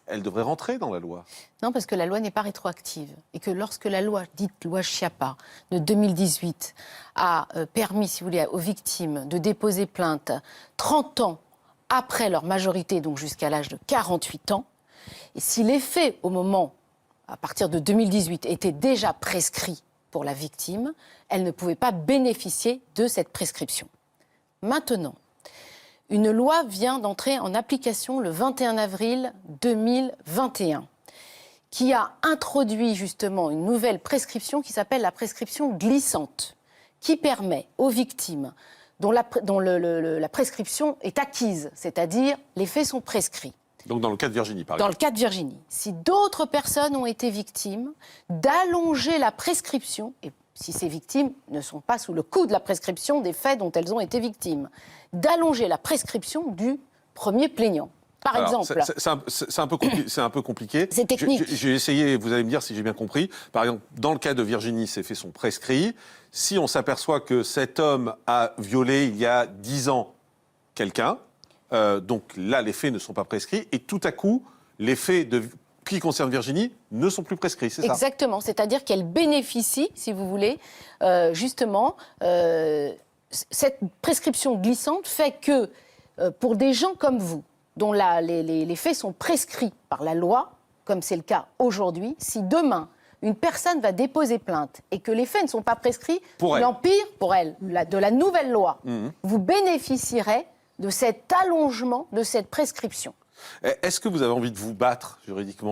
elle devrait rentrer dans la loi. Non, parce que la loi n'est pas rétroactive. Et que lorsque la loi, dite loi Schiappa, de 2018, a permis, si vous voulez, aux victimes de déposer plainte 30 ans après leur majorité, donc jusqu'à l'âge de 48 ans, et si les faits, au moment, à partir de 2018, étaient déjà prescrits pour la victime, elle ne pouvait pas bénéficier de cette prescription. Maintenant, une loi vient d'entrer en application le 21 avril 2021, qui a introduit justement une nouvelle prescription qui s'appelle la prescription glissante, qui permet aux victimes dont la prescription est acquise, c'est-à-dire les faits sont prescrits. Donc dans le cas de Virginie, par exemple. Dans le cas de Virginie, si d'autres personnes ont été victimes, d'allonger la prescription, et si ces victimes ne sont pas sous le coup de la prescription des faits dont elles ont été victimes, d'allonger la prescription du premier plaignant. Par exemple. C'est un peu compliqué. C'est technique. J'ai essayé, vous allez me dire si j'ai bien compris. Par exemple, dans le cas de Virginie, ces faits sont prescrits. Si on s'aperçoit que cet homme a violé il y a 10 ans quelqu'un, donc là, les faits ne sont pas prescrits. Et tout à coup, les faits qui concernent Virginie ne sont plus prescrits, c'est ça? Exactement. C'est-à-dire qu'elle bénéficie, si vous voulez, justement, cette prescription glissante fait que pour des gens comme vous, dont les faits sont prescrits par la loi, comme c'est le cas aujourd'hui, si demain, une personne va déposer plainte et que les faits ne sont pas prescrits, l'empire, pour elle, de la nouvelle loi, vous bénéficierez de cet allongement de cette prescription. Est-ce que vous avez envie de vous battre juridiquement